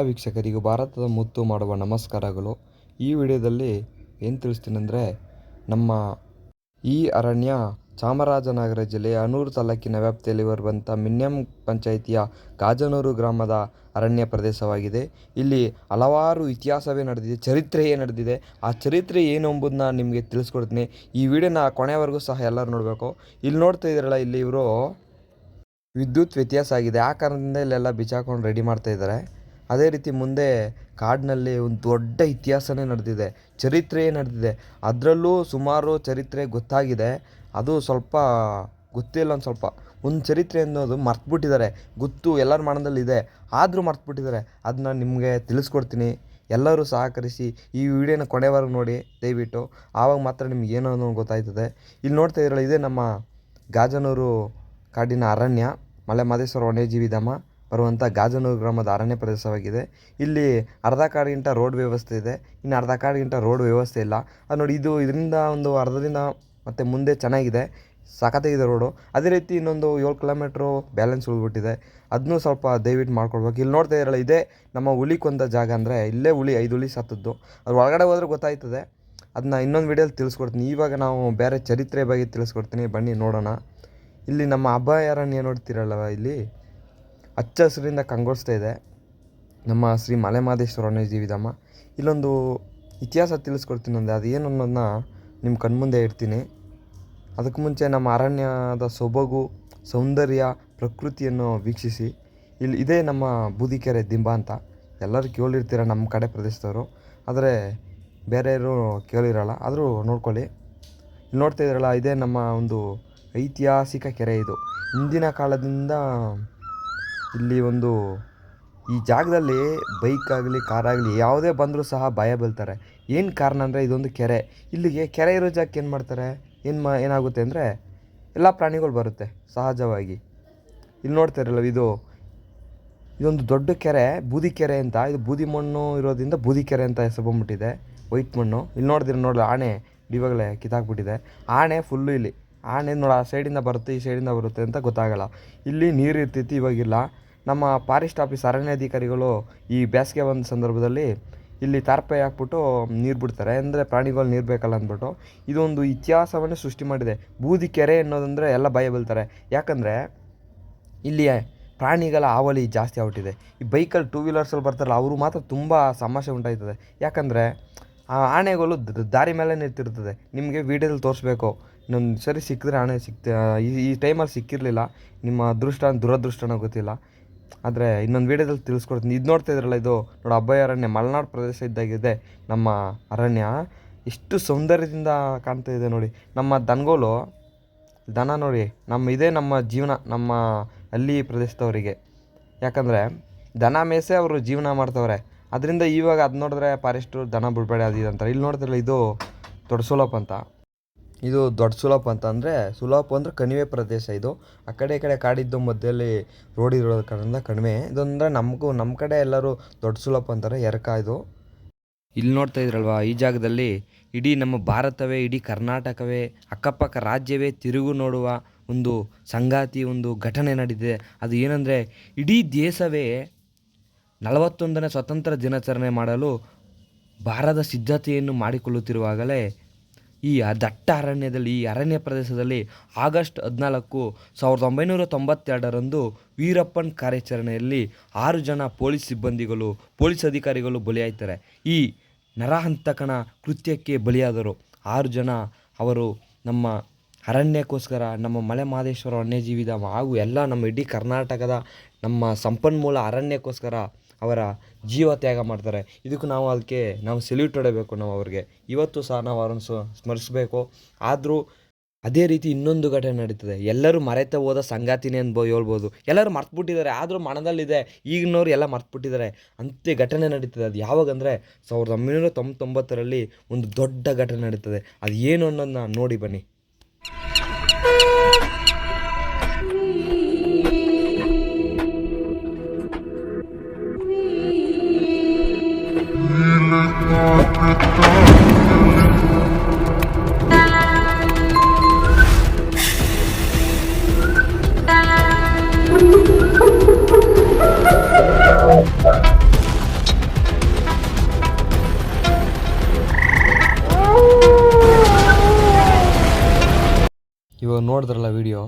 ವೀಕ್ಷಕರಿಗೂ ಭಾರತದ ಮುತ್ತು ಮಾಡುವ ನಮಸ್ಕಾರಗಳು. ಈ ವಿಡಿಯೋದಲ್ಲಿ ಏನು ತಿಳಿಸ್ತೀನಿ ಅಂದರೆ, ನಮ್ಮ ಈ ಅರಣ್ಯ ಚಾಮರಾಜನಗರ ಜಿಲ್ಲೆಯ ಅನೂರು ತಾಲೂಕಿನ ವ್ಯಾಪ್ತಿಯಲ್ಲಿ ಬರುವಂಥ ಮಿನ್ಯಂ ಪಂಚಾಯಿತಿಯ ಗಾಜನೂರು ಗ್ರಾಮದ ಅರಣ್ಯ ಪ್ರದೇಶವಾಗಿದೆ. ಇಲ್ಲಿ ಹಲವಾರು ಇತಿಹಾಸವೇ ನಡೆದಿದೆ, ಚರಿತ್ರೆಯೇ ನಡೆದಿದೆ. ಆ ಚರಿತ್ರೆ ಏನು ಎಂಬುದನ್ನ ನಿಮಗೆ ತಿಳಿಸ್ಕೊಡ್ತೀನಿ. ಈ ವಿಡಿಯೋನ ಕೊನೆಯವರೆಗೂ ಸಹ ಎಲ್ಲರೂ ನೋಡಬೇಕು. ಇಲ್ಲಿ ನೋಡ್ತಾ ಇದ್ದೀರಲ್ಲ, ಇಲ್ಲಿ ಇವರು ವಿದ್ಯುತ್ ವ್ಯತ್ಯಾಸ ಆಗಿದೆ. ಆ ಕಾರಣದಿಂದ ಇಲ್ಲೆಲ್ಲ ಬಿಚ್ಚಾಕೊಂಡು ರೆಡಿ ಮಾಡ್ತಾ ಇದ್ದಾರೆ. ಅದೇ ರೀತಿ ಮುಂದೆ ಕಾಡಿನಲ್ಲಿ ಒಂದು ದೊಡ್ಡ ಇತಿಹಾಸನೇ ನಡೆದಿದೆ, ಚರಿತ್ರೆಯೇ ನಡೆದಿದೆ. ಅದರಲ್ಲೂ ಸುಮಾರು ಚರಿತ್ರೆ ಗೊತ್ತಾಗಿದೆ, ಅದು ಸ್ವಲ್ಪ ಗೊತ್ತಿಲ್ಲ. ಒಂದು ಚರಿತ್ರೆ ಅನ್ನೋದು ಮರ್ತುಬಿಟ್ಟಿದ್ದಾರೆ. ಗೊತ್ತು ಎಲ್ಲರ ಮನದಲ್ಲಿದೆ, ಆದರೂ ಮರ್ತುಬಿಟ್ಟಿದ್ದಾರೆ. ಅದನ್ನ ನಿಮಗೆ ತಿಳಿಸ್ಕೊಡ್ತೀನಿ. ಎಲ್ಲರೂ ಸಹಕರಿಸಿ ಈ ವಿಡಿಯೋನ ಕೊನೆವರೆಗೂ ನೋಡಿ ದಯವಿಟ್ಟು. ಆವಾಗ ಮಾತ್ರ ನಿಮ್ಗೆ ಏನೋ ಅನ್ನೋ ಗೊತ್ತಾಯ್ತದೆ. ಇಲ್ಲಿ ನೋಡ್ತಾ ಇದ್ರಲ್ಲ, ಇದೇ ನಮ್ಮ ಗಾಜನೂರು ಕಾಡಿನ ಅರಣ್ಯ, ಮಲೆ ಮಹದೇಶ್ವರ ವನ್ಯಜೀವಿ ಧಾಮ ಬರುವಂಥ ಗಾಜನೂರು ಗ್ರಾಮದ ಅರಣ್ಯ ಪ್ರದೇಶವಾಗಿದೆ. ಇಲ್ಲಿ ಅರ್ಧ ಕಾಡಿಗಿಂತ ರೋಡ್ ವ್ಯವಸ್ಥೆ ಇದೆ, ಇನ್ನು ಅರ್ಧ ಕಾಡಿಗಿಂತ ರೋಡ್ ವ್ಯವಸ್ಥೆ ಇಲ್ಲ. ಅದು ನೋಡಿ, ಇದರಿಂದ ಒಂದು ಅರ್ಧದಿಂದ ಮತ್ತು ಮುಂದೆ ಚೆನ್ನಾಗಿದೆ, ಸಖತ್ತಾಗಿದೆ ರೋಡು. ಅದೇ ರೀತಿ ಇನ್ನೊಂದು 7 ಕಿಲೋಮೀಟ್ರು ಬ್ಯಾಲೆನ್ಸ್ ಉಳಿದ್ಬಿಟ್ಟಿದೆ, ಅದನ್ನೂ ಸ್ವಲ್ಪ ದಯವಿಟ್ಟು ಮಾಡ್ಕೊಡ್ಬೇಕು. ಇಲ್ಲಿ ನೋಡ್ತಾ ಇರಲ್ಲ, ಇದೇ ನಮ್ಮ ಹುಲಿ ಕೊಂದ ಜಾಗ. ಅಂದರೆ ಇಲ್ಲೇ 5 ಹುಲಿ ಸತ್ತದ್ದು. ಅದ್ರ ಒಳಗಡೆ ಹೋದರೆ ಗೊತ್ತಾಯ್ತದೆ. ಅದನ್ನ ಇನ್ನೊಂದು ವೀಡಿಯೋಲಿ ತಿಳಿಸ್ಕೊಡ್ತೀನಿ. ಇವಾಗ ನಾವು ಬೇರೆ ಚರಿತ್ರೆ ಬಗ್ಗೆ ತಿಳಿಸ್ಕೊಡ್ತೀನಿ, ಬನ್ನಿ ನೋಡೋಣ. ಇಲ್ಲಿ ನಮ್ಮ ಅಭಯಾರಣ್ಯ ನೋಡ್ತಿರಲ್ಲ, ಇಲ್ಲಿ ಹಚ್ಚ ಹಸಿರಿಂದ ಕಂಗೊಳಿಸ್ತಾ ಇದೆ ನಮ್ಮ ಶ್ರೀ ಮಲೆ ಮಹದೇಶ್ವರ ವನ್ಯಜೀವಿ ಧಾಮ. ಇಲ್ಲೊಂದು ಇತಿಹಾಸ ತಿಳಿಸ್ಕೊಡ್ತೀನಿ, ಅದು ಏನು ಅನ್ನೋದನ್ನ ನಿಮ್ಮ ಕಣ್ಮುಂದೆ ಇಡ್ತೀನಿ. ಅದಕ್ಕೆ ಮುಂಚೆ ನಮ್ಮ ಅರಣ್ಯದ ಸೊಬಗು, ಸೌಂದರ್ಯ, ಪ್ರಕೃತಿಯನ್ನು ವೀಕ್ಷಿಸಿ. ಇದೇ ನಮ್ಮ ಬೂದಿಕೆರೆ ದಿಂಬ ಅಂತ ಎಲ್ಲರೂ ಕೇಳಿರ್ತೀರ ನಮ್ಮ ಕಡೆ ಪ್ರದೇಶದವರು, ಆದರೆ ಬೇರೆಯವರು ಕೇಳಿರಲ್ಲ, ಆದರೂ ನೋಡ್ಕೊಳ್ಳಿ. ಇಲ್ಲಿ ನೋಡ್ತಾ ಇದ್ದೀರಲ್ಲ, ಇದೇ ನಮ್ಮ ಒಂದು ಐತಿಹಾಸಿಕ ಕೆರೆ. ಇದು ಹಿಂದಿನ ಕಾಲದಿಂದ ಇಲ್ಲಿ ಈ ಜಾಗದಲ್ಲಿ ಬೈಕ್ ಆಗಲಿ ಕಾರಾಗಲಿ ಯಾವುದೇ ಬಂದರೂ ಸಹ ಭಯ ಬೀಳ್ತಾರೆ. ಏನು ಕಾರಣ ಅಂದರೆ, ಇದೊಂದು ಕೆರೆ. ಇಲ್ಲಿಗೆ ಕೆರೆ ಇರೋ ಜಾಗಕ್ಕೆ ಏನು ಮಾಡ್ತಾರೆ, ಏನಾಗುತ್ತೆ ಅಂದರೆ ಎಲ್ಲ ಪ್ರಾಣಿಗಳು ಬರುತ್ತೆ ಸಹಜವಾಗಿ. ಇಲ್ಲಿ ನೋಡ್ತಾ ಇರಲ್ಲ, ಇದೊಂದು ದೊಡ್ಡ ಕೆರೆ, ಬೂದಿ ಕೆರೆ ಅಂತ. ಇದು ಬೂದಿ ಮಣ್ಣು ಇರೋದ್ರಿಂದ ಬೂದಿ ಕೆರೆ ಅಂತ ಹೆಸರು ಬಂದ್ಬಿಟ್ಟಿದೆ, ವೈಟ್ ಮಣ್ಣು. ಇಲ್ಲಿ ನೋಡಿದ್ರೆ ಆನೆ ಇವಾಗಲೇ ಕಿತ್ತಾಕ್ಬಿಟ್ಟಿದೆ. ಆನೆ ಫುಲ್ಲು ಇಲ್ಲಿ ಆನೆ ನೋಡಿ, ಆ ಸೈಡಿಂದ ಬರುತ್ತೆ, ಈ ಸೈಡಿಂದ ಬರುತ್ತೆ ಅಂತ ಗೊತ್ತಾಗಲ್ಲ. ಇಲ್ಲಿ ನೀರು ಇರ್ತಿತ್ತು, ಇವಾಗಿಲ್ಲ. ನಮ್ಮ ಫಾರೆಸ್ಟ್ ಆಫೀಸ್ ಅರಣ್ಯಾಧಿಕಾರಿಗಳು ಈ ಬೇಸಿಗೆ ಬಂದ ಸಂದರ್ಭದಲ್ಲಿ ಇಲ್ಲಿ ತಾರ್ಪೆ ಹಾಕ್ಬಿಟ್ಟು ನೀರು ಬಿಡ್ತಾರೆ, ಅಂದರೆ ಪ್ರಾಣಿಗಳು ನೀರು ಬೇಕಲ್ಲ ಅಂದ್ಬಿಟ್ಟು. ಇದೊಂದು ಇತಿಹಾಸವನ್ನೇ ಸೃಷ್ಟಿ ಮಾಡಿದೆ. ಬೂದಿ ಕೆರೆ ಅನ್ನೋದಂದರೆ ಎಲ್ಲ ಭಯ ಬೀಳ್ತಾರೆ. ಯಾಕಂದರೆ ಇಲ್ಲಿ ಪ್ರಾಣಿಗಳ ಹಾವಳಿ ಜಾಸ್ತಿ ಆಗ್ಬಿಟ್ಟಿದೆ. ಈ ಬೈಕಲ್ಲಿ 2 ವೀಲರ್ಸಲ್ಲಿ ಬರ್ತಾರಲ್ಲ, ಅವರು ಮಾತ್ರ ತುಂಬ ಸಮಸ್ಯೆ ಉಂಟಾಯ್ತದೆ. ಯಾಕಂದರೆ ಆ ಆನೆಗಳು ದಾರಿ ಮೇಲೆ ನಿಂತಿರ್ತದೆ. ನಿಮಗೆ ವೀಡಿಯೋದಲ್ಲಿ ತೋರಿಸ್ಬೇಕು. ಇನ್ನೊಂದು ಸರಿ ಸಿಕ್ಕಿದ್ರೆ ಆನೆ ಈ ಟೈಮಲ್ಲಿ ಸಿಕ್ಕಿರಲಿಲ್ಲ. ನಿಮ್ಮ ದುರದೃಷ್ಟನೋ ಗೊತ್ತಿಲ್ಲ, ಆದರೆ ಇನ್ನೊಂದು ವೀಡಿಯೋದಲ್ಲಿ ತಿಳಿಸ್ಕೊಡ್ತೀನಿ. ಇದು ನೋಡ್ತಾ ಇದ್ರಲ್ಲ, ಇದು ನೋಡಿ ಅಭಯಾರಣ್ಯ, ಮಲೆನಾಡು ಪ್ರದೇಶ ಇದ್ದಾಗಿದೆ ನಮ್ಮ ಅರಣ್ಯ. ಎಷ್ಟು ಸೌಂದರ್ಯದಿಂದ ಕಾಣ್ತಾ ಇದೆ ನೋಡಿ. ನಮ್ಮ ದನ ನೋಡಿ, ಇದೇ ನಮ್ಮ ಜೀವನ, ನಮ್ಮ ಹಳ್ಳಿ ಪ್ರದೇಶದವರಿಗೆ. ಯಾಕಂದರೆ ದನ ಮೇಸೆ ಅವರು ಜೀವನ ಮಾಡ್ತವ್ರೆ. ಅದರಿಂದ ಇವಾಗ ಅದು ನೋಡಿದ್ರೆ ಫಾರೆಸ್ಟು ದನ ಬಿಡಬೇಡ ಅದು ಅಂತಾರೆ. ಇಲ್ಲಿ ನೋಡ್ತಿರಲ್ಲ, ಇದು ದೊಡ್ಡ ಸುಲಭ ಅಂತ. ಇದು ದೊಡ್ಡ ಸುಲಭ ಅಂತ ಅಂದರೆ, ಸುಲಭ ಅಂದರೆ ಕಣಿವೆ ಪ್ರದೇಶ. ಇದು ಆ ಕಡೆ ಈ ಕಡೆ ಕಾಡಿದ್ದು, ಮಧ್ಯದಲ್ಲಿ ರೋಡ್ ಇರೋದ ಕಾರಣದಿಂದ ಕಣಿವೆ. ಇದೊಂದರೆ ನಮ್ಮ ಕಡೆ ಎಲ್ಲರೂ ದೊಡ್ಡ ಸುಲಭ ಅಂತಾರೆ, ಎರಕ ಇದು. ಇಲ್ಲಿ ನೋಡ್ತಾ ಇದ್ರಲ್ವಾ, ಈ ಜಾಗದಲ್ಲಿ ಇಡೀ ನಮ್ಮ ಭಾರತವೇ, ಇಡೀ ಕರ್ನಾಟಕವೇ, ಅಕ್ಕಪಕ್ಕ ರಾಜ್ಯವೇ ತಿರುಗು ನೋಡುವ ಒಂದು ಸಂಗಾತಿ, ಒಂದು ಘಟನೆ ನಡೆದಿದೆ. ಅದು ಏನಂದರೆ, ಇಡೀ ದೇಶವೇ 41ನೇ ಸ್ವತಂತ್ರ ದಿನಾಚರಣೆ ಮಾಡಲು ಭಾರತ ಸಿದ್ಧತೆಯನ್ನು ಮಾಡಿಕೊಳ್ಳುತ್ತಿರುವಾಗಲೇ ಈ ದಟ್ಟ ಅರಣ್ಯದಲ್ಲಿ, ಈ ಅರಣ್ಯ ಪ್ರದೇಶದಲ್ಲಿ ಆಗಸ್ಟ್ 14, 1992ರಂದು ವೀರಪ್ಪನ್ ಕಾರ್ಯಾಚರಣೆಯಲ್ಲಿ 6 ಜನ ಪೊಲೀಸ್ ಅಧಿಕಾರಿಗಳು ಬಲಿಯಾಯ್ತಾರೆ. ಈ ನರಹಂತಕನ ಕೃತ್ಯಕ್ಕೆ ಬಲಿಯಾದರು 6 ಜನ. ಅವರು ನಮ್ಮ ಅರಣ್ಯಕ್ಕೋಸ್ಕರ, ನಮ್ಮ ಮಲೆ ಮಹದೇಶ್ವರ ವನ್ಯಜೀವಿ ಧಾಮ ಹಾಗೂ ಎಲ್ಲ ನಮ್ಮ ಇಡೀ ಕರ್ನಾಟಕದ ನಮ್ಮ ಸಂಪನ್ಮೂಲ ಅರಣ್ಯಕ್ಕೋಸ್ಕರ ಅವರ ಜೀವ ತ್ಯಾಗ ಮಾಡ್ತಾರೆ. ಇದಕ್ಕೂ ಅದಕ್ಕೆ ನಾವು ಸೆಲ್ಯೂಟ್ ಹೊಡಬೇಕು. ನಾವು ಅವ್ರಿಗೆ ಇವತ್ತು ಸಹ ನಾವು ಅವರನ್ನು ಸ್ಮರಿಸಬೇಕು. ಆದರೂ ಅದೇ ರೀತಿ ಇನ್ನೊಂದು ಘಟನೆ ನಡೀತದೆ. ಎಲ್ಲರೂ ಮರೆತ ಹೋದ ಸಂಗಾತಿನೇ ಹೇಳ್ಬೋದು. ಎಲ್ಲರೂ ಮರ್ತುಬಿಟ್ಟಿದ್ದಾರೆ, ಆದರೂ ಮನದಲ್ಲಿದೆ. ಈಗಿನವ್ರು ಎಲ್ಲ ಮರ್ತುಬಿಟ್ಟಿದ್ದಾರೆ. ಅಂತೆ ಘಟನೆ ನಡೀತದೆ. ಅದು ಯಾವಾಗಂದರೆ 1999ರಲ್ಲಿ ಒಂದು ದೊಡ್ಡ ಘಟನೆ ನಡೀತದೆ. ಅದು ಏನು ಅನ್ನೋದನ್ನ ನೋಡಿ ಬನ್ನಿ. ಇವಾಗ ನೋಡಿದ್ರಲ್ಲ ವಿಡಿಯೋ,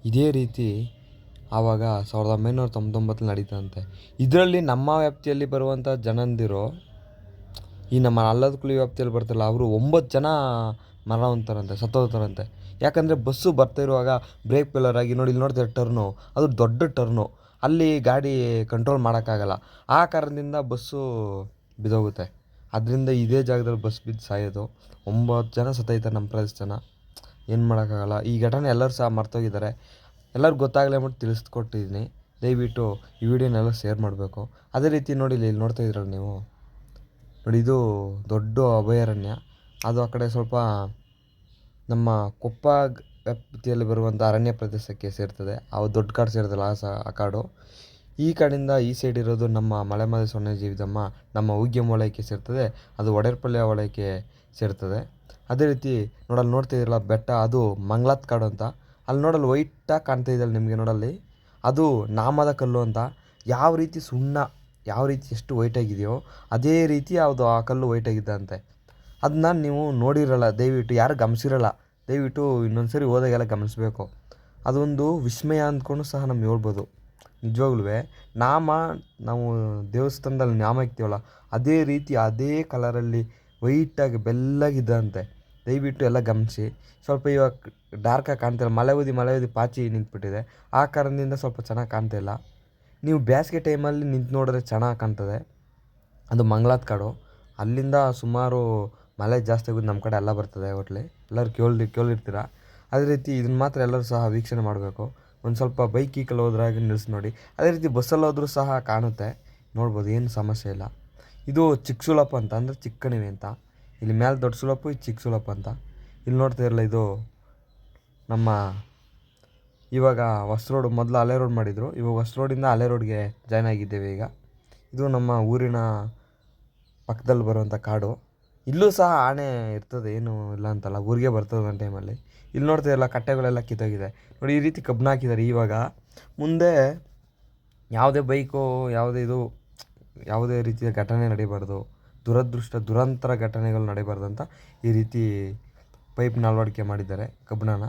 ಇದೇ ರೀತಿ ಆವಾಗ 1999 ನಡೀತಂತೆ. ಇದರಲ್ಲಿ ನಮ್ಮ ವ್ಯಾಪ್ತಿಯಲ್ಲಿ ಬರುವಂಥ ಜನಂದಿರು, ಈ ನಮ್ಮ ಅಲ್ಲದ ವ್ಯಾಪ್ತಿಯಲ್ಲಿ ಬರ್ತಾರಲ್ಲ, ಅವರು 9 ಜನ ಮರಣ ಹೊಂತಾರಂತೆ, ಸತ್ತೋಗ್ತಾರಂತೆ. ಯಾಕಂದರೆ ಬಸ್ಸು ಬರ್ತಾ ಇರುವಾಗ ಬ್ರೇಕ್ ಫೇಲರ್ ಆಗಿ, ನೋಡಿ ಇಲ್ಲಿ ನೋಡ್ತಾರೆ ಟರ್ನು, ಅದು ದೊಡ್ಡ ಟರ್ನು, ಅಲ್ಲಿ ಗಾಡಿ ಕಂಟ್ರೋಲ್ ಮಾಡೋಕ್ಕಾಗಲ್ಲ. ಆ ಕಾರಣದಿಂದ ಬಸ್ಸು ಬಿದ್ದೋಗುತ್ತೆ. ಅದರಿಂದ ಇದೇ ಜಾಗದಲ್ಲಿ ಬಸ್ ಬಿದ್ದು ಸಾಯೋದು. 9 ಜನ ಸತ್ತೈತಾರೆ ನಮ್ಮ ಪ್ರದೇಶ ಜನ. ಏನು ಮಾಡೋಕ್ಕಾಗಲ್ಲ. ಈ ಘಟನೆ ಎಲ್ಲರೂ ಸಹ ಮರ್ತೋಗಿದ್ದಾರೆ. ಎಲ್ಲರಿಗೂ ಗೊತ್ತಾಗಲಿ ಅಂದ್ಬಿಟ್ಟು ತಿಳಿಸ್ಕೊಟ್ಟಿದ್ದೀನಿ. ದಯವಿಟ್ಟು ಈ ವಿಡಿಯೋನೆಲ್ಲ ಶೇರ್ ಮಾಡಬೇಕು. ಅದೇ ರೀತಿ ನೋಡಿ ಇಲ್ಲಿ ನೋಡ್ತಾ ಇದ್ರಲ್ಲ ನೀವು, ನೋಡಿ ಇದು ದೊಡ್ಡ ಅಭಯಾರಣ್ಯ. ಅದು ಆ ಕಡೆ ಸ್ವಲ್ಪ ನಮ್ಮ ಕೊಪ್ಪ ವ್ಯಾಪ್ತಿಯಲ್ಲಿ ಬರುವಂಥ ಅರಣ್ಯ ಪ್ರದೇಶಕ್ಕೆ ಸೇರ್ತದೆ. ಅವು ದೊಡ್ಡ ಕಾಡು ಸೇರ್ತಲ್ಲ ಆ ಕಾಡು. ಈ ಕಡೆಯಿಂದ ಈ ಸೈಡ್ ಇರೋದು ನಮ್ಮ ಮಲೆಮಹದೇಶ್ವರ ವನ್ಯಜೀವಿಧಾಮ, ನಮ್ಮ ಉಗ್ಯಂ ವಲಯಕ್ಕೆ ಸೇರ್ತದೆ. ಅದು ಒಡೆರ್ಪಳ್ಳಿ ವಲಯಕ್ಕೆ ಸೇರ್ತದೆ. ಅದೇ ರೀತಿ ನೋಡಲ್ಲಿ ನೋಡ್ತಾ ಇದ್ರಲ್ಲ ಬೆಟ್ಟ, ಅದು ಮಂಗ್ಲಾತ್ ಕಾಡು ಅಂತ. ಅಲ್ಲಿ ನೋಡಲ್ಲಿ ವೈಟಾಗಿ ಕಾಣ್ತಾ ಇದೆಯಲ್ಲ ನಿಮಗೆ, ನೋಡಲ್ಲಿ ಅದು ನಾಮದ ಕಲ್ಲು ಅಂತ. ಯಾವ ರೀತಿ ಸುಣ್ಣ ಯಾವ ರೀತಿ ಎಷ್ಟು ವೈಟಾಗಿದೆಯೋ ಅದೇ ರೀತಿ ಅದು ಆ ಕಲ್ಲು ವೈಟಾಗಿದ್ದಂತೆ. ಅದನ್ನ ನೀವು ನೋಡಿರಲ್ಲ, ದಯವಿಟ್ಟು ಯಾರು ಗಮನಿಸಿರಲ್ಲ. ದಯವಿಟ್ಟು ಇನ್ನೊಂದು ಸರಿ ಹೋದಾಗೆಲ್ಲ ಗಮನಿಸಬೇಕು. ಅದೊಂದು ವಿಸ್ಮಯ ಅಂದ್ಕೊಂಡು ಸಹ ನಮ್ಗೆ ಹೇಳ್ಬೋದು. ನಿಜವಾಗ್ಲೂ ನಾವು ದೇವಸ್ಥಾನದಲ್ಲಿ ನಾಮ ಇಕ್ತೀವಲ್ಲ, ಅದೇ ರೀತಿ ಅದೇ ಕಲರಲ್ಲಿ ವೈಟಾಗಿ ಬೆಳ್ಳಗಿದ್ದಂತೆ. ದಯವಿಟ್ಟು ಎಲ್ಲ ಗಮನಿಸಿ. ಸ್ವಲ್ಪ ಇವಾಗ ಡಾರ್ಕಾಗಿ ಕಾಣ್ತಿಲ್ಲ, ಮಳೆ ಊದಿ ಪಾಚಿ ನಿಂತ್ಬಿಟ್ಟಿದೆ. ಆ ಕಾರಣದಿಂದ ಸ್ವಲ್ಪ ಚೆನ್ನಾಗಿ ಕಾಣ್ತಾಯಿಲ್ಲ. ನೀವು ಬೇಸಿಗೆ ಟೈಮಲ್ಲಿ ನಿಂತು ನೋಡಿದ್ರೆ ಚೆನ್ನಾಗಿ ಕಾಣ್ತದೆ. ಅದು ಮಂಗ್ಲಾತ್ ಕಾಡು. ಅಲ್ಲಿಂದ ಸುಮಾರು ಮಳೆ ಜಾಸ್ತಿ ಆಗೋದು ನಮ್ಮ ಕಡೆ ಎಲ್ಲ ಬರ್ತದೆ. ಒಟ್ಲಿ ಎಲ್ಲರೂ ಕೇಳಿರ್ತೀರ. ಅದೇ ರೀತಿ ಇದನ್ನು ಮಾತ್ರ ಎಲ್ಲರೂ ಸಹ ವೀಕ್ಷಣೆ ಮಾಡಬೇಕು. ಒಂದು ಸ್ವಲ್ಪ ಬೈಕ್ ಗೀಕಲ್ಲಿ ಹೋದ್ರಾಗ ನಿಲ್ಲಿಸಿ ನೋಡಿ. ಅದೇ ರೀತಿ ಬಸ್ಸಲ್ಲಿ ಹೋದ್ರೂ ಸಹ ಕಾಣುತ್ತೆ, ನೋಡ್ಬೋದು, ಏನು ಸಮಸ್ಯೆ ಇಲ್ಲ. ಇದು ಚಿಕ್ಕ ಸುಲಭ ಅಂತ, ಅಂದರೆ ಚಿಕ್ಕಣಿವೆ ಅಂತ. ಇಲ್ಲಿ ಮೇಲೆ ದೊಡ್ಡ ಸುಲಭ, ಇದು ಚಿಕ್ಕ ಸುಲಭ ಅಂತ. ಇಲ್ಲಿ ನೋಡ್ತಾ ಇರಲ್ಲ, ಇದು ನಮ್ಮ ಇವಾಗ ಹೊಸ ರೋಡ್, ಮೊದಲು ಹಳೆ ರೋಡ್ ಮಾಡಿದರು, ಇವಾಗ ಹೊಸ ರೋಡಿಂದ ಹಳೆ ರೋಡ್ಗೆ ಜಾಯ್ನ್ ಆಗಿದ್ದೇವೆ ಈಗ. ಇದು ನಮ್ಮ ಊರಿನ ಪಕ್ಕದಲ್ಲಿ ಬರುವಂಥ ಕಾಡು. ಇಲ್ಲೂ ಸಹ ಆನೆ ಇರ್ತದೆ, ಏನು ಇಲ್ಲ ಅಂತಲ್ಲ, ಊರಿಗೆ ಬರ್ತದೆ ಒಂದು ಟೈಮಲ್ಲಿ. ಇಲ್ಲಿ ನೋಡ್ತಾ ಇರಲ್ಲ ಕಟ್ಟೆಗಳೆಲ್ಲ ಕಿತ್ತೋಗಿದೆ ನೋಡಿ. ಈ ರೀತಿ ಕಬ್ಬನ್ನ ಹಾಕಿದ್ದಾರೆ. ಇವಾಗ ಮುಂದೆ ಯಾವುದೇ ಬೈಕು, ಯಾವುದೇ ರೀತಿಯ ಘಟನೆ ನಡೀಬಾರ್ದು, ದುರಂತರ ಘಟನೆಗಳು ನಡೀಬಾರ್ದು ಅಂತ ಈ ರೀತಿ ಪೈಪ್ನ ಅಳವಡಿಕೆ ಮಾಡಿದ್ದಾರೆ ಕಬ್ಬಣನ.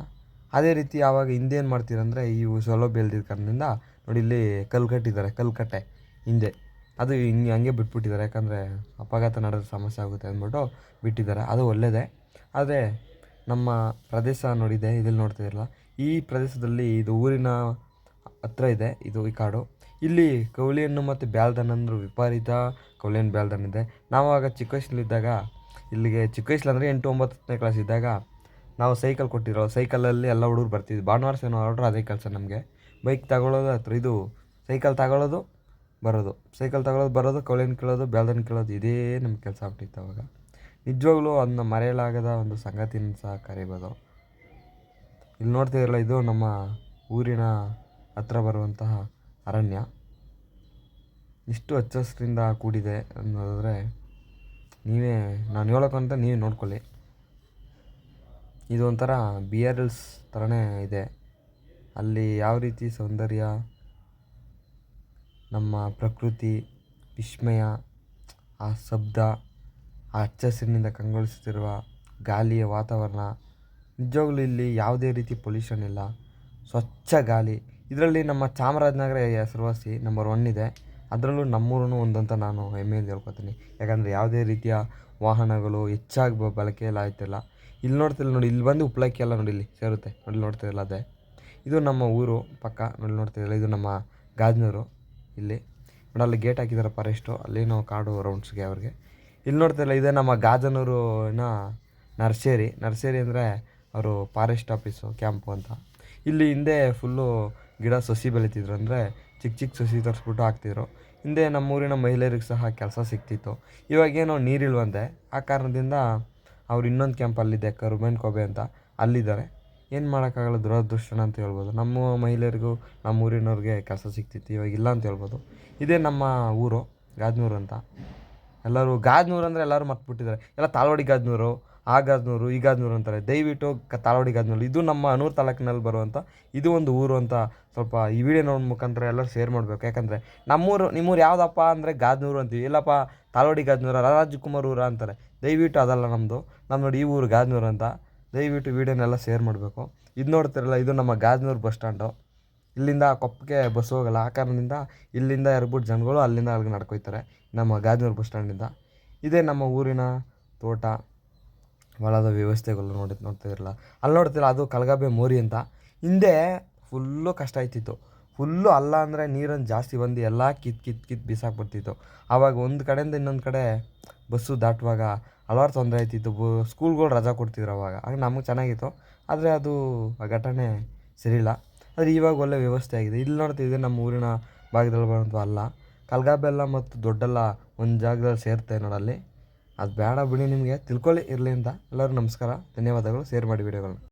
ಅದೇ ರೀತಿ ಆವಾಗ ಹಿಂದೇನು ಮಾಡ್ತೀರಂದರೆ, ಇವು ಸೌಲಭ್ಯ ಇಲ್ದಿದ್ದ ಕಾರಣದಿಂದ ನೋಡಿ ಇಲ್ಲಿ ಕಲ್ಕಟ್ಟೆ ಹಿಂದೆ, ಅದು ಹಂಗೆ ಬಿಟ್ಬಿಟ್ಟಿದ್ದಾರೆ. ಯಾಕಂದರೆ ಅಪಘಾತ ನಡೆದ ಸಮಸ್ಯೆ ಆಗುತ್ತೆ ಅಂದ್ಬಿಟ್ಟು ಬಿಟ್ಟಿದ್ದಾರೆ. ಅದು ಒಳ್ಳೆಯದೇ. ಆದರೆ ನಮ್ಮ ಪ್ರದೇಶ ನೋಡಿದೆ, ಇದಲ್ಲಿ ನೋಡ್ತಾ ಇರಲ್ಲ, ಈ ಪ್ರದೇಶದಲ್ಲಿ ಇದು ಊರಿನ ಹತ್ರ ಇದೆ ಇದು ಈ ಕಾಡು. ಇಲ್ಲಿ ಕೌಳಿ ಹಣ್ಣು ಮತ್ತು ಬ್ಯಾಲ್ದನ್ ಅಂದ್ರೆ ವಿಪರೀತ ಕೌಳಿ ಹಣ್ಣು ಬ್ಯಾಲ್ದನ್ ಇದೆ. ನಾವಾಗ ಚಿಕ್ಕ ವಯಸ್ಸಲ್ಲಿದ್ದಾಗ ಇಲ್ಲಿಗೆ, ಚಿಕ್ಕ ವಯಸ್ಸಲ್ಲಿ 8, 9, 10ನೇ ಕ್ಲಾಸ್ ಇದ್ದಾಗ ನಾವು ಸೈಕಲ್ ಕೊಟ್ಟಿರೋ, ಸೈಕಲಲ್ಲಿ ಎಲ್ಲ ಹುಡುಗರು ಬರ್ತಿದ್ವಿ. ಭಾನುವಾರ ಹೊರಟ್ರೆ ಅದೇ ಕೆಲಸ ನಮಗೆ. ಬೈಕ್ ತಗೊಳ್ಳೋದು ಹತ್ರ, ಇದು ಸೈಕಲ್ ತಗೊಳ್ಳೋದು ಬರೋದು, ಕೌಳಿ ಹಣ್ಣು ಕೀಳೋದು, ಬ್ಯಾಲ್ದನ್ ಕೀಳೋದು, ಇದೇ ನಮ್ಮ ಕೆಲಸ ಆಗ್ಬಿಟ್ಟಿತ್ತು ಅವಾಗ. ನಿಜವಾಗ್ಲೂ ಅದನ್ನ ಮರೆಯಲಾಗದ ಒಂದು ಸಂಗತಿನ ಸಹ ಕರಿಬೋದು. ಇಲ್ಲಿ ನೋಡ್ತಾ ಇರಲ್ಲ, ಇದು ನಮ್ಮ ಊರಿನ ಹತ್ರ ಬರುವಂತಹ ಅರಣ್ಯ. ಇಷ್ಟು ಹಚ್ಚ ಹಸಿರಿಂದ ಕೂಡಿದೆ ಅನ್ನೋದಾದರೆ ನಾನು ಹೇಳೋಕ್ಕಂತ ನೀವೇ ನೋಡ್ಕೊಳ್ಳಿ. ಇದು ಒಂಥರ BRLs ಥರನೇ ಇದೆ. ಅಲ್ಲಿ ಯಾವ ರೀತಿ ಸೌಂದರ್ಯ, ನಮ್ಮ ಪ್ರಕೃತಿ ವಿಸ್ಮಯ, ಆ ಶಬ್ದ, ಆ ಹಚ್ಚ ಹಸಿರಿನಿಂದ ಕಂಗೊಳಿಸುತ್ತಿರುವ ಗಾಳಿಯ ವಾತಾವರಣ, ನಿಜವಾಗ್ಲೂ ಇಲ್ಲಿ ಯಾವುದೇ ರೀತಿ ಪೊಲ್ಯೂಷನ್ ಇಲ್ಲ, ಸ್ವಚ್ಛ ಗಾಳಿ. ಇದರಲ್ಲಿ ನಮ್ಮ ಚಾಮರಾಜನಗರ ಹೆಸರುವಾಸಿ ನಂಬರ್ 1 ಇದೆ. ಅದರಲ್ಲೂ ನಮ್ಮೂರೂ ಒಂದಂತ ನಾನು ಹೆಮ್ಮೆಯಿಂದ ಹೇಳ್ಕೊತೀನಿ. ಯಾಕಂದರೆ ಯಾವುದೇ ರೀತಿಯ ವಾಹನಗಳು ಹೆಚ್ಚಾಗಿ ಬಳಕೆಯಲ್ಲಿ ಆಯ್ತಿಲ್ಲ. ಇಲ್ಲಿ ನೋಡ್ತಿಲ್ಲ ನೋಡಿ, ಇಲ್ಲಿ ಬಂದು ಉಪ್ಪಳಕ್ಕಿ ಎಲ್ಲ ನೋಡಿ ಇಲ್ಲಿ ಸೇರುತ್ತೆ ನೋಡಿ, ನೋಡ್ತಿರಲ್ಲ ಅದೇ. ಇದು ನಮ್ಮ ಊರು ಪಕ್ಕ ನೋಡಿ, ನೋಡ್ತಿರಲ್ಲ, ಇದು ನಮ್ಮ ಗಾಜನೂರು. ಇಲ್ಲಿ ನೋಡಿ, ಅಲ್ಲಿ ಗೇಟ್ ಹಾಕಿದ್ದಾರೆ ಫಾರೆಸ್ಟು, ಅಲ್ಲೇನೋ ಕಾಡು ರೌಂಡ್ಸ್ಗೆ ಅವ್ರಿಗೆ. ಇಲ್ಲಿ ನೋಡ್ತಿರಲ್ಲ, ಇದೇ ನಮ್ಮ ಗಾಜನೂರಿನ ನರ್ಸರಿ ಅಂದರೆ ಅವರು ಫಾರೆಸ್ಟ್ ಆಫೀಸು ಕ್ಯಾಂಪು ಅಂತ. ಇಲ್ಲಿ ಹಿಂದೆ ಫುಲ್ಲು ಗಿಡ ಸಸಿ ಬೆಳೀತಿದ್ರು, ಅಂದರೆ ಚಿಕ್ಕ ಸಸಿ ತರಿಸ್ಬಿಟ್ಟು ಹಾಕ್ತಿದ್ರು. ಹಿಂದೆ ನಮ್ಮೂರಿನ ಮಹಿಳೆಯರಿಗೆ ಸಹ ಕೆಲಸ ಸಿಗ್ತಿತ್ತು. ಇವಾಗೇನೋ ನೀರಿಲ್ವಂತೆ, ಆ ಕಾರಣದಿಂದ ಅವ್ರು ಇನ್ನೊಂದು ಕ್ಯಾಂಪ್ ಅಲ್ಲಿದೆ, ಕರುಮೇನ್ಕೋಬೆ ಅಂತ, ಅಲ್ಲಿದ್ದಾರೆ. ಏನು ಮಾಡೋಕ್ಕಾಗಲ್ಲ, ದುರದೃಷ್ಟನ ಅಂತ ಹೇಳ್ಬೋದು. ನಮ್ಮ ಮಹಿಳೆಯರಿಗೂ ನಮ್ಮ ಊರಿನವ್ರಿಗೆ ಕೆಲಸ ಸಿಗ್ತಿತ್ತು, ಇವಾಗ ಇಲ್ಲ ಅಂತ ಹೇಳ್ಬೋದು. ಇದೇ ನಮ್ಮ ಊರು ಗಾಜನೂರು ಅಂತ. ಎಲ್ಲರೂ ಗಾಜನೂರು ಅಂದರೆ ಎಲ್ಲರೂ ಮರ್ತ್ಬಿಟ್ಟಿದ್ದಾರೆ. ಎಲ್ಲ ತಾಳ್ವಾಡಿ ಗಾಜನೂರು, ಆ ಗಾಜನೂರು, ಈ ಗಾಜನೂರು ಅಂತಾರೆ. ದಯವಿಟ್ಟು ತಾಳ್ವಾಡಿ ಗಾಜನೂರು, ಇದು ನಮ್ಮ ಅನೂರು ತಾಲೂಕಿನಲ್ಲಿ ಬರುವಂಥ ಇದು ಒಂದು ಊರು ಅಂತ ಸ್ವಲ್ಪ ಈ ವಿಡಿಯೋ ನೋಡೋ ಮುಖಾಂತರ ಎಲ್ಲರೂ ಶೇರ್ ಮಾಡಬೇಕು. ಯಾಕಂದರೆ ನಿಮ್ಮೂರು ಯಾವುದಪ್ಪ ಅಂದರೆ ಗಾಜನೂರು ಅಂತೀವಿ, ಇಲ್ಲಪ್ಪ ತಾಳ್ವಾಡಿ ಗಾಜನೂರು, ರಾಜಕುಮಾರ್ ಊರ ಅಂತಾರೆ. ದಯವಿಟ್ಟು ಅದಲ್ಲ ನಮ್ಮದು. ನೋಡಿ ಈ ಊರು ಗಾಜನೂರು ಅಂತ. ದಯವಿಟ್ಟು ವೀಡಿಯೋನೆಲ್ಲ ಶೇರ್ ಮಾಡಬೇಕು. ಇದು ನೋಡ್ತಿರಲ್ಲ, ಇದು ನಮ್ಮ ಗಾಜನೂರು ಬಸ್ ಸ್ಟ್ಯಾಂಡು. ಇಲ್ಲಿಂದ ಕೊಪ್ಪಕ್ಕೆ ಬಸ್ ಹೋಗಲ್ಲ. ಆ ಕಾರಣದಿಂದ ಇಲ್ಲಿಂದ ಎರಬಿಟ್ಟು ಜನಗಳು ಅಲ್ಲಿಂದ ಅಲ್ಲಿಗೆ ನಡ್ಕೊಯ್ತಾರೆ ನಮ್ಮ ಗಾಜನೂರು ಬಸ್ ಸ್ಟ್ಯಾಂಡಿಂದ. ಇದೇ ನಮ್ಮ ಊರಿನ ತೋಟ, ಹೊಲದ ವ್ಯವಸ್ಥೆಗಳು ನೋಡ್ತಿರಲ್ಲ. ಅಲ್ಲಿ ನೋಡ್ತಿರಲ್ಲ, ಅದು ಕಲಗಾಬೆ ಮೋರಿ ಅಂತ. ಹಿಂದೆ ಫುಲ್ಲು ಕಷ್ಟ ಆಯ್ತಿತ್ತು. ಫುಲ್ಲು ಅಲ್ಲ ಅಂದರೆ ನೀರನ್ನು ಜಾಸ್ತಿ ಬಂದು ಎಲ್ಲ ಕಿತ್ತು ಬಿಸಾಕ್ಬಿಡ್ತಿತ್ತು. ಆವಾಗ ಒಂದು ಕಡೆಯಿಂದ ಇನ್ನೊಂದು ಕಡೆ ಬಸ್ಸು ದಾಟುವಾಗ ಹಲವಾರು ತೊಂದರೆ ಆಯ್ತಿತ್ತು. ಸ್ಕೂಲ್ಗಳು ರಜಾ ಕೊಡ್ತಿದ್ರು ಅವಾಗ. ಆಗ ನಮಗೆ ಚೆನ್ನಾಗಿತ್ತು. ಆದರೆ ಅದು ಆ ಘಟನೆ ಸರಿಯಿಲ್ಲ. ಆದರೆ ಇವಾಗ ಒಳ್ಳೆ ವ್ಯವಸ್ಥೆ ಆಗಿದೆ. ಇಲ್ಲಿ ನೋಡ್ತಿದ್ದೆ ನಮ್ಮ ಊರಿನ ಭಾಗದಲ್ಲಿ ಬರುವಂಥ ಅಲ್ಲ, ಕಲ್ಗಾಬೆಲ್ಲ ಮತ್ತು ದೊಡ್ಡೆಲ್ಲ ಒಂದು ಜಾಗದಲ್ಲಿ ಸೇರ್ತೇವೆ ನೋಡಲ್ಲಿ. ಅದು ಬೇಡ ಬಿಡಿ, ನಿಮಗೆ ತಿಳ್ಕೊಳ್ಳಿ ಇರಲಿ ಅಂತ. ಎಲ್ಲರೂ ನಮಸ್ಕಾರ, ಧನ್ಯವಾದಗಳು. ಶೇರ್ ಮಾಡಿ ವಿಡಿಯೋಗಳನ್ನ.